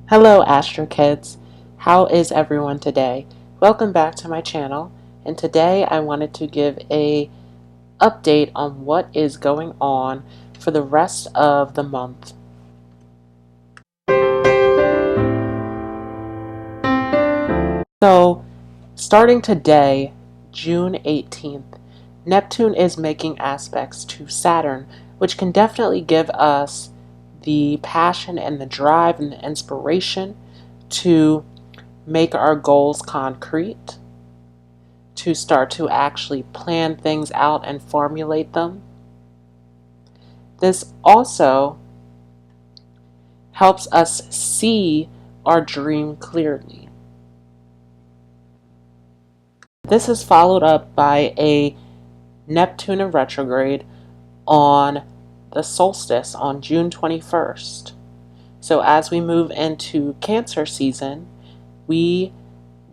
Hello Astro Kids, how is everyone today? Welcome back to my channel, and today I wanted to give a update on what is going on for the rest of the month. So, starting today, June 18th, Neptune is making aspects to Saturn, which can definitely give us the passion and the drive and the inspiration to make our goals concrete, to start to actually plan things out and formulate them. This also helps us see our dream clearly. This is followed up by a Neptune in retrograde on the solstice on June 21st. So as we move into Cancer season, we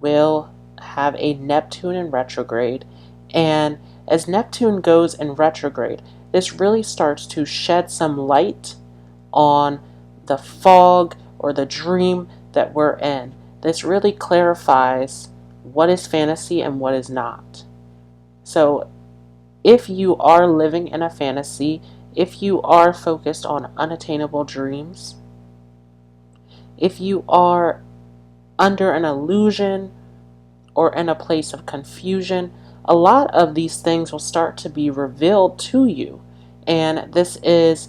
will have a Neptune in retrograde, and as Neptune goes in retrograde, this really starts to shed some light on the fog or the dream that we're in. This really clarifies what is fantasy and what is not. So if you are living in a fantasy, if you are focused on unattainable dreams, if you are under an illusion or in a place of confusion, a lot of these things will start to be revealed to you. And this is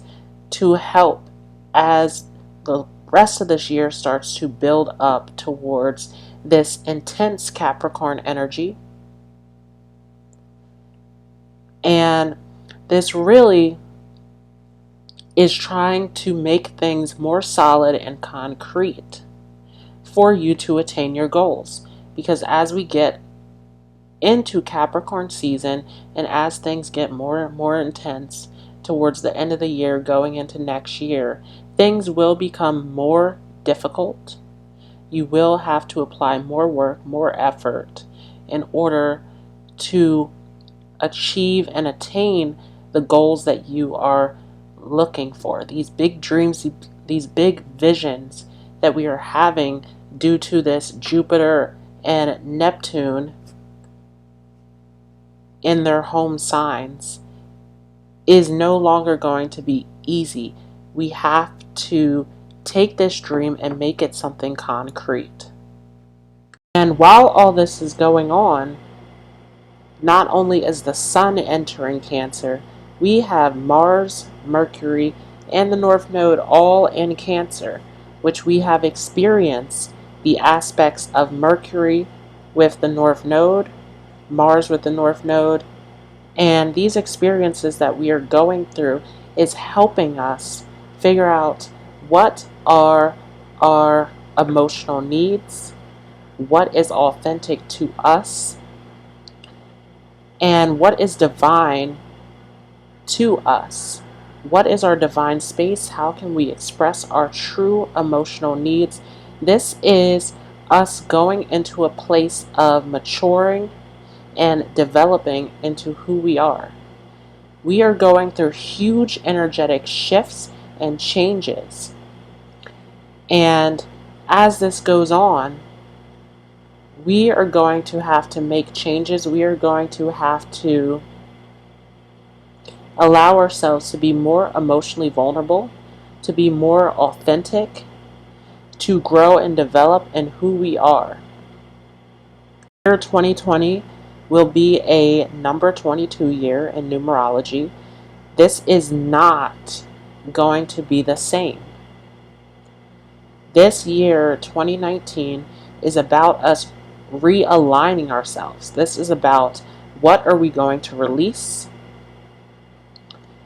to help as the rest of this year starts to build up towards this intense Capricorn energy. And this really is trying to make things more solid and concrete for you to attain your goals. Because as we get into Capricorn season and as things get more and more intense towards the end of the year going into next year, things will become more difficult. You will have to apply more work, more effort in order to achieve and attain the goals that you are looking for. These big dreams, these big visions that we are having due to this Jupiter and Neptune in their home signs is no longer going to be easy. We have to take this dream and make it something concrete. And while all this is going on, not only is the Sun entering Cancer, we have Mars, Mercury, and the North Node all in Cancer, which we have experienced the aspects of Mercury with the North Node, Mars with the North Node, and these experiences that we are going through is helping us figure out what are our emotional needs, what is authentic to us, and what is divine to us. What is our divine space? How can we express our true emotional needs? This is us going into a place of maturing and developing into who we are. We are going through huge energetic shifts and changes. And as this goes on, we are going to have to make changes. We are going to have to allow ourselves to be more emotionally vulnerable, to be more authentic, to grow and develop in who we are. Year 2020 will be a number 22 year in numerology. This is not going to be the same. This year, 2019, is about us realigning ourselves. This is about what are we going to release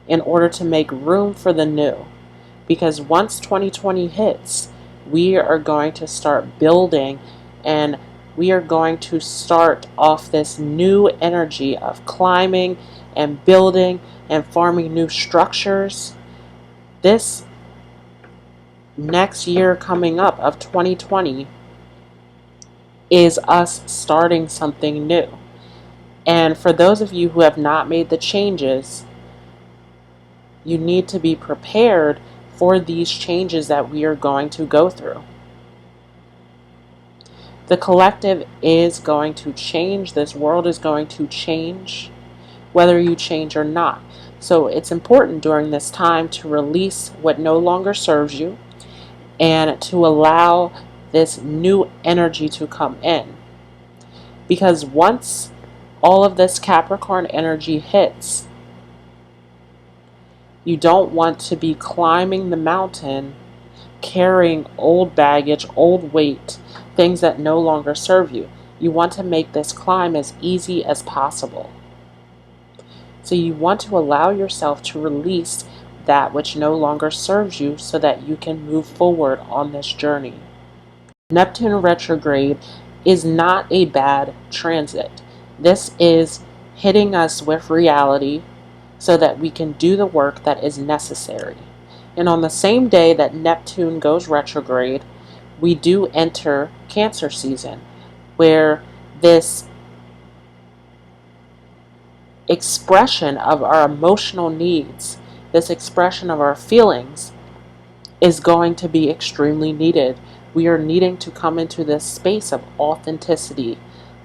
in order to make room for the new. Because once 2020 hits, we are going to start building, and we are going to start off this new energy of climbing and building and forming new structures. This next year coming up of 2020 is us starting something new. And for those of you who have not made the changes, you need to be prepared for these changes that we are going to go through. The collective is going to change. This world is going to change, whether you change or not. So it's important during this time to release what no longer serves you and to allow this new energy to come in. Because once all of this Capricorn energy hits, you don't want to be climbing the mountain carrying old baggage, old weight, things that no longer serve you. You want to make this climb as easy as possible. So you want to allow yourself to release that which no longer serves you so that you can move forward on this journey. Neptune retrograde is not a bad transit. This is hitting us with reality so that we can do the work that is necessary. And on the same day that Neptune goes retrograde, we do enter Cancer season, where this expression of our emotional needs, this expression of our feelings, is going to be extremely needed. We are needing to come into this space of authenticity,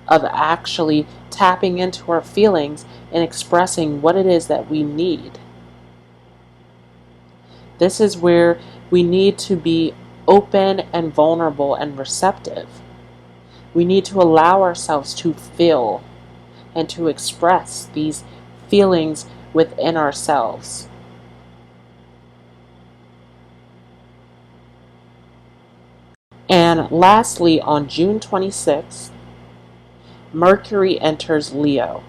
of actually tapping into our feelings and expressing what it is that we need. This is where we need to be open and vulnerable and receptive. We need to allow ourselves to feel and to express these feelings within ourselves. And lastly, on June 26th, Mercury enters Leo.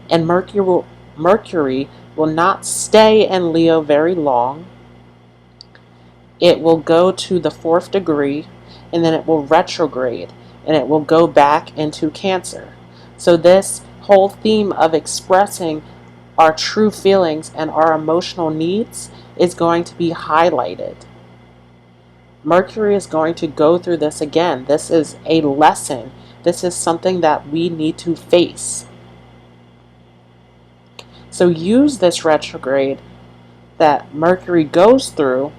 And Mercury will not stay in Leo very long. It will go to the 4th degree, and then it will retrograde, and it will go back into Cancer. So this whole theme of expressing our true feelings and our emotional needs is going to be highlighted. Mercury is going to go through this again. This is a lesson. This is something that we need to face. So use this retrograde that Mercury goes through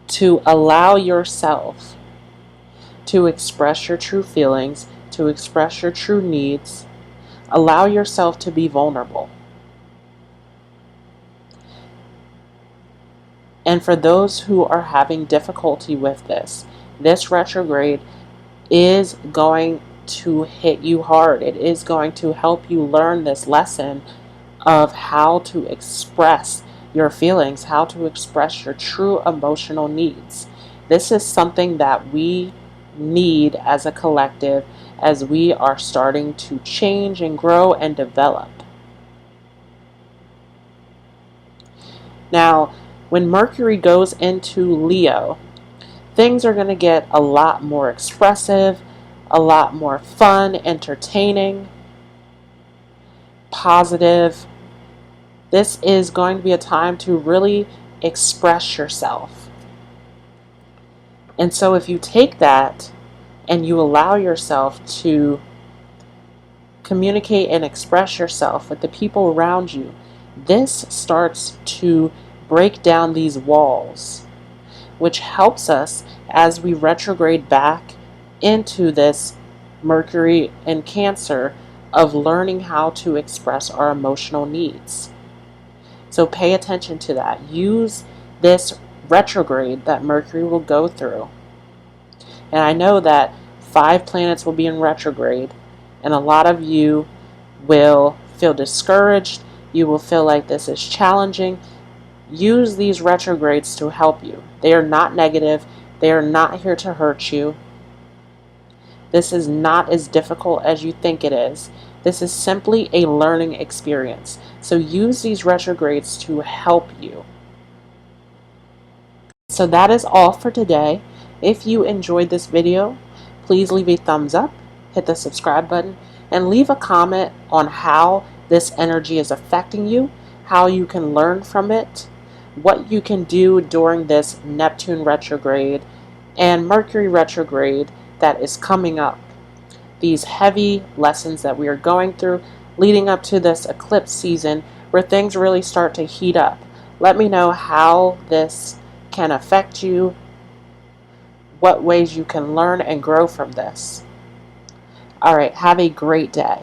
to allow yourself to express your true feelings, to express your true needs. Allow yourself to be vulnerable. And for those who are having difficulty with this retrograde is going to hit you hard. It is going to help you learn this lesson of how to express your feelings, how to express your true emotional needs. This is something that we need as a collective as we are starting to change and grow and develop. Now, when Mercury goes into Leo, things are going to get a lot more expressive, a lot more fun, entertaining, positive. This is going to be a time to really express yourself. And so if you take that and you allow yourself to communicate and express yourself with the people around you, this starts to break down these walls, which helps us as we retrograde back into this Mercury and Cancer of learning how to express our emotional needs. So pay attention to that. Use this retrograde that Mercury will go through. And I know that 5 planets will be in retrograde, and a lot of you will feel discouraged. You will feel like this is challenging. Use these retrogrades to help you. They are not negative. They are not here to hurt you. This is not as difficult as you think it is. This is simply a learning experience. So use these retrogrades to help you. So that is all for today. If you enjoyed this video, please leave a thumbs up, hit the subscribe button, and leave a comment on how this energy is affecting you, how you can learn from it, what you can do during this Neptune retrograde and Mercury retrograde that is coming up. These heavy lessons that we are going through leading up to this eclipse season where things really start to heat up. Let me know how this can affect you, what ways you can learn and grow from this. All right, have a great day.